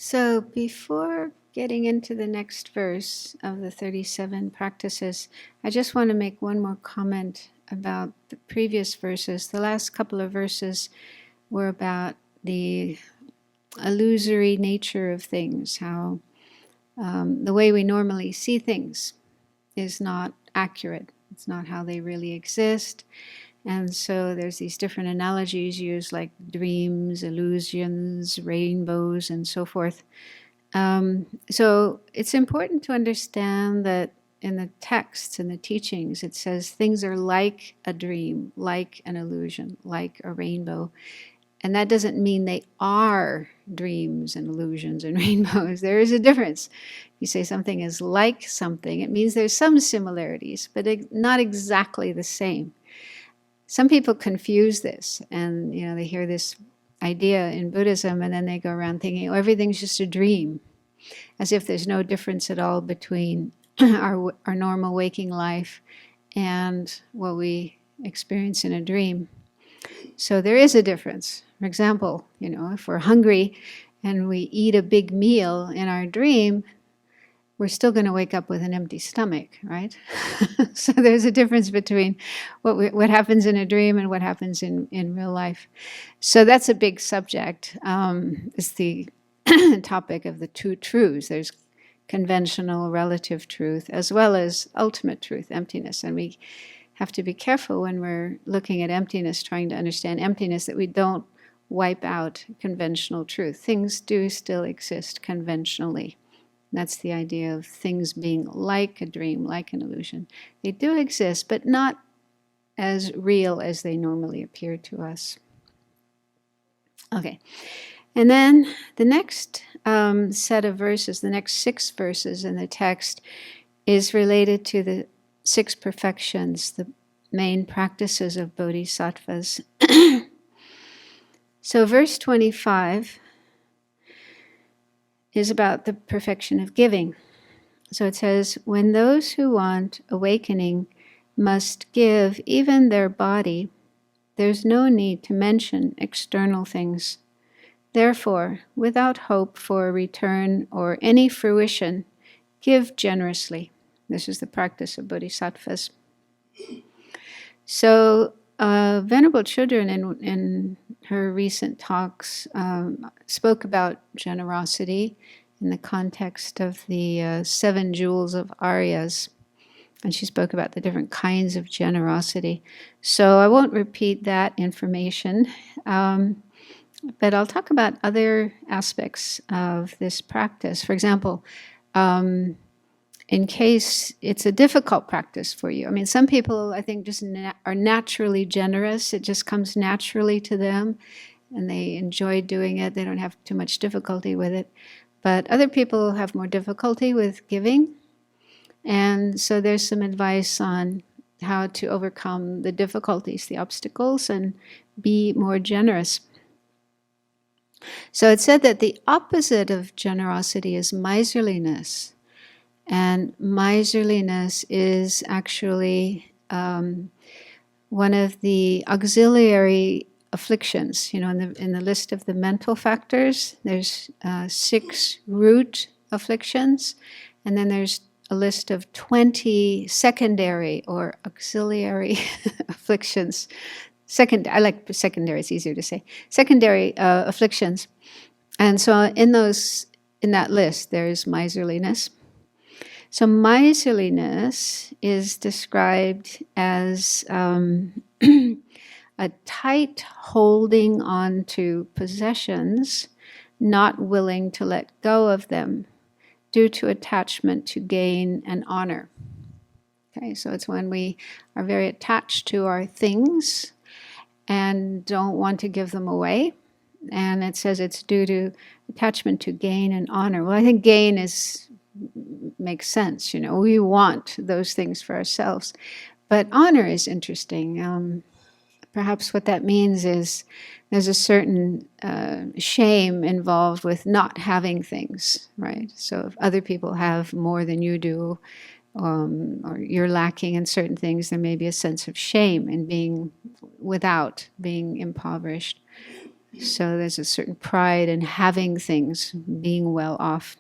So before getting into the next verse of the 37 practices, I just want to make one more comment about the previous verses. The last couple of verses were about the illusory nature of things, how the way we normally see things is not accurate. It's not how they really exist. And so there's these different analogies used, like dreams, illusions, rainbows, and so forth. So it's important to understand that in the texts and the teachings, it says things are like a dream, like an illusion, like a rainbow. And that doesn't mean they are dreams and illusions and rainbows. There is a difference. You say something is like something, it means there's some similarities, but not exactly the same. Some people confuse this, and they hear this idea in Buddhism, and then they go around thinking, oh, everything's just a dream, as if there's no difference at all between our normal waking life and what we experience in a dream. So there is a difference. For example, if we're hungry and we eat a big meal in our dream, we're still going to wake up with an empty stomach, right? So there's a difference between what happens in a dream and what happens in real life. So that's a big subject. It's the topic of the two truths. There's conventional relative truth as well as ultimate truth, emptiness. And we have to be careful when we're looking at emptiness, trying to understand emptiness, that we don't wipe out conventional truth. Things do still exist conventionally. That's the idea of things being like a dream, like an illusion. They do exist, but not as real as they normally appear to us. Okay. And then the next set of verses, the next 6 verses in the text, is related to the 6 perfections, the main practices of bodhisattvas. So verse 25 is about the perfection of giving. So it says, when those who want awakening must give even their body, there's no need to mention external things. Therefore, without hope for a return or any fruition, give generously. This is the practice of bodhisattvas. So, Venerable Children in her recent talks spoke about generosity in the context of the 7 jewels of Aryas. And she spoke about the different kinds of generosity. So I won't repeat that information, but I'll talk about other aspects of this practice. For example, in case it's a difficult practice for you. I mean, some people, I think, just are naturally generous. It just comes naturally to them, and they enjoy doing it. They don't have too much difficulty with it. But other people have more difficulty with giving. And so there's some advice on how to overcome the difficulties, the obstacles, and be more generous. So it said that the opposite of generosity is miserliness. And miserliness is actually one of the auxiliary afflictions. In the list of the mental factors, there's 6 root afflictions, and then there's a list of 20 secondary or auxiliary afflictions. I like secondary, it's easier to say. Secondary afflictions. And so in that list, there's miserliness. So miserliness is described as a tight holding on to possessions, not willing to let go of them due to attachment to gain and honor. Okay, so it's when we are very attached to our things and don't want to give them away. And it says it's due to attachment to gain and honor. Well, I think gain makes sense. We want those things for ourselves. But honor is interesting. Perhaps what that means is there's a certain shame involved with not having things, right? So if other people have more than you do, or you're lacking in certain things, there may be a sense of shame in being without, being impoverished. So there's a certain pride in having things, being well off.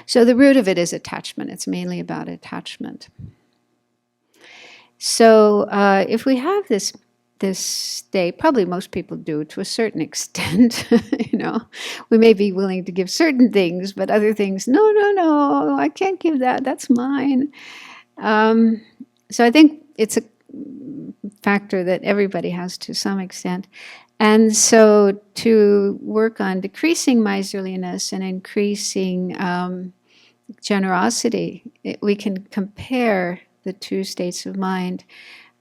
So the root of it is attachment. It's mainly about attachment. So if we have this state, probably most people do to a certain extent. We may be willing to give certain things, but other things, no, I can't give that. That's mine. So I think it's a factor that everybody has to some extent. And so to work on decreasing miserliness and increasing generosity, we can compare the two states of mind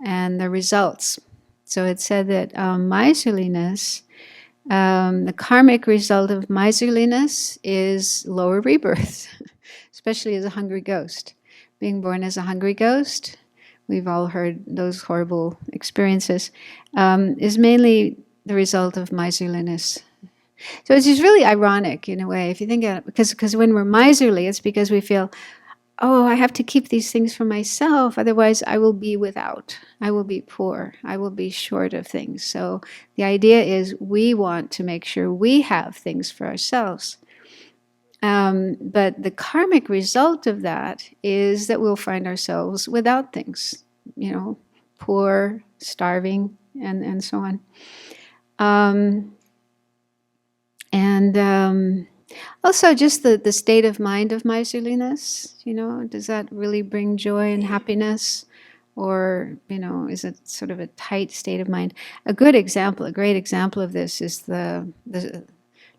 and the results. So it said that miserliness, the karmic result of miserliness is lower rebirth, especially as a hungry ghost. Being born as a hungry ghost, we've all heard those horrible experiences, is mainly the result of miserliness. So it's just really ironic in a way, if you think about it, because when we're miserly, it's because we feel, I have to keep these things for myself, otherwise I will be without, I will be poor, I will be short of things. So the idea is we want to make sure we have things for ourselves. But the karmic result of that is that we'll find ourselves without things, poor, starving, and so on. Also just the state of mind of miserliness, does that really bring joy and happiness? Or, is it sort of a tight state of mind? A great example of this is the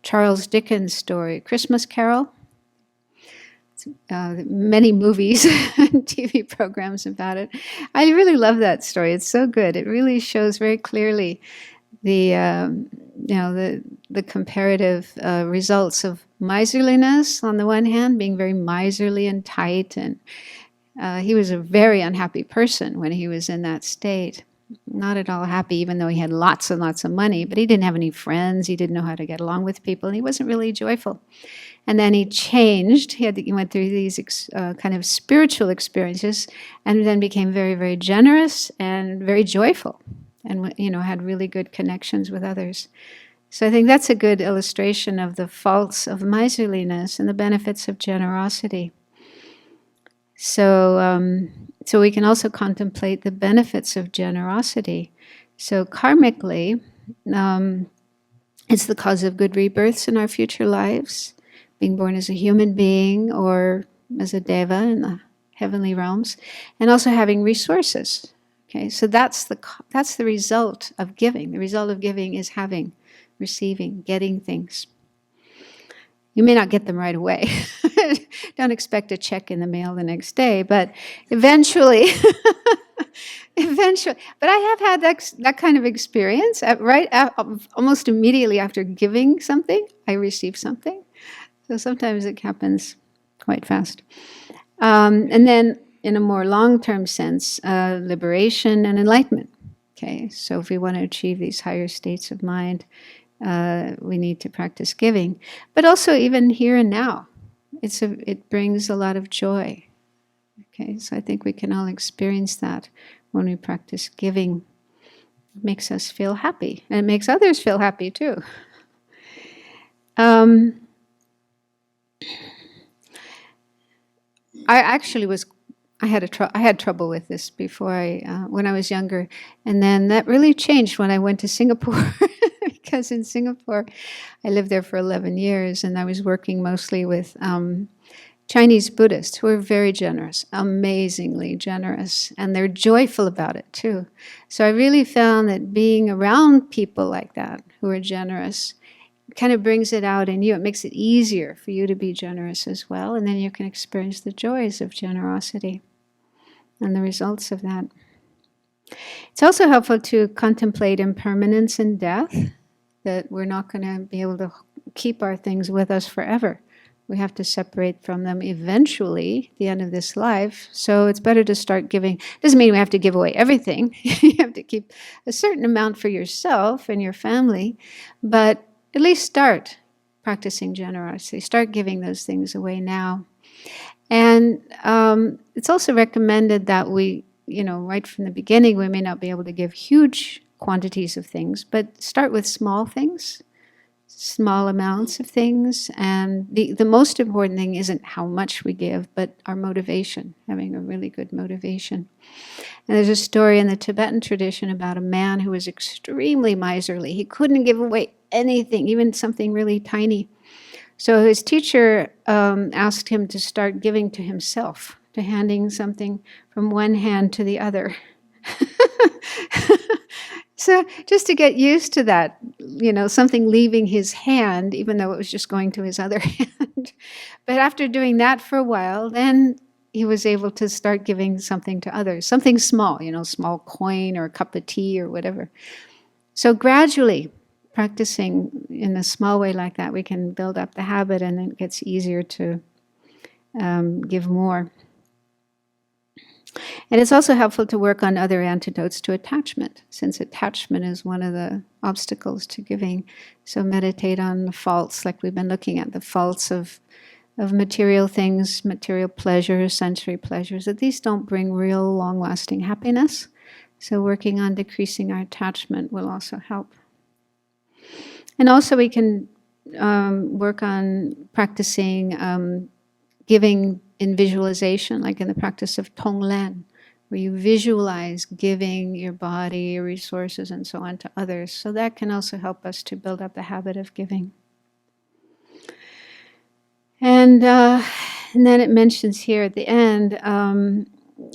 Charles Dickens story, Christmas Carol. Many movies and TV programs about it. I really love that story. It's so good. It really shows very clearly the comparative results of miserliness on the one hand, being very miserly and tight, and he was a very unhappy person when he was in that state. Not at all happy, even though he had lots and lots of money, but he didn't have any friends. He didn't know how to get along with people, and he wasn't really joyful. And then he changed. He went through these kind of spiritual experiences, and then became very, very generous and very joyful, and had really good connections with others. So I think that's a good illustration of the faults of miserliness and the benefits of generosity. So we can also contemplate the benefits of generosity. So karmically, it's the cause of good rebirths in our future lives, being born as a human being or as a deva in the heavenly realms, and also having resources. Okay, so that's the result of giving. The result of giving is having, receiving, getting things. You may not get them right away. Don't expect a check in the mail the next day, but eventually, But I have had that kind of experience. Almost immediately after giving something, I receive something. So sometimes it happens quite fast. And then in a more long-term sense, liberation and enlightenment. Okay, so if we want to achieve these higher states of mind, we need to practice giving. But also even here and now, it brings a lot of joy. Okay, so I think we can all experience that when we practice giving. It makes us feel happy, and it makes others feel happy too. I had trouble with this before when I was younger, and then that really changed when I went to Singapore. Because in Singapore, I lived there for 11 years, and I was working mostly with Chinese Buddhists who are very generous, amazingly generous, and they're joyful about it too. So I really found that being around people like that who are generous kind of brings it out in you. It makes it easier for you to be generous as well, and then you can experience the joys of generosity and the results of that. It's also helpful to contemplate impermanence and death, that we're not going to be able to keep our things with us forever. We have to separate from them eventually, at the end of this life. So it's better to start giving. Doesn't mean we have to give away everything. You have to keep a certain amount for yourself and your family, but at least start practicing generosity. Start giving those things away now. And it's also recommended that we, right from the beginning, we may not be able to give huge quantities of things, but start with small things, small amounts of things. And the most important thing isn't how much we give, but our motivation, having a really good motivation. And there's a story in the Tibetan tradition about a man who was extremely miserly. He couldn't give away anything, even something really tiny. So his teacher asked him to start giving to himself, to handing something from one hand to the other. So just to get used to that, something leaving his hand, even though it was just going to his other hand. But after doing that for a while, then he was able to start giving something to others, something small, small coin or a cup of tea or whatever. So gradually, practicing in a small way like that, we can build up the habit, and it gets easier to give more. And it's also helpful to work on other antidotes to attachment, since attachment is one of the obstacles to giving. So meditate on the faults, like we've been looking at, the faults of material things, material pleasures, sensory pleasures, that these don't bring real long-lasting happiness. So working on decreasing our attachment will also help. And also we can work on practicing giving in visualization, like in the practice of Tonglen, where you visualize giving your body, your resources, and so on to others. So that can also help us to build up the habit of giving. And then it mentions here at the end,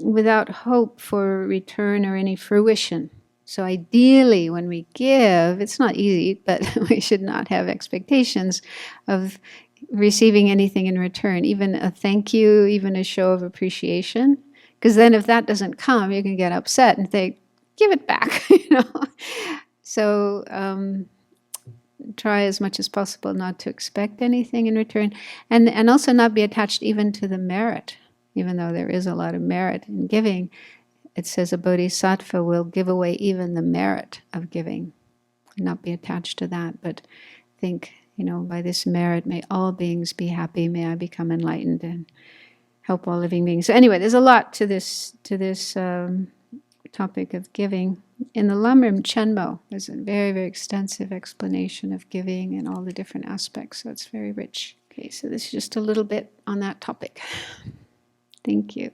without hope for return or any fruition. So ideally, when we give, it's not easy, but we should not have expectations of receiving anything in return, even a thank you, even a show of appreciation. Because then if that doesn't come, you can get upset and think, give it back, So try as much as possible not to expect anything in return, and also not be attached even to the merit, even though there is a lot of merit in giving. It says a bodhisattva will give away even the merit of giving, not be attached to that, but think, by this merit, may all beings be happy, may I become enlightened and help all living beings. So anyway, there's a lot to this topic of giving. In the Lamrim Chenmo, there's a very, very extensive explanation of giving and all the different aspects, so it's very rich. Okay, so this is just a little bit on that topic. Thank you.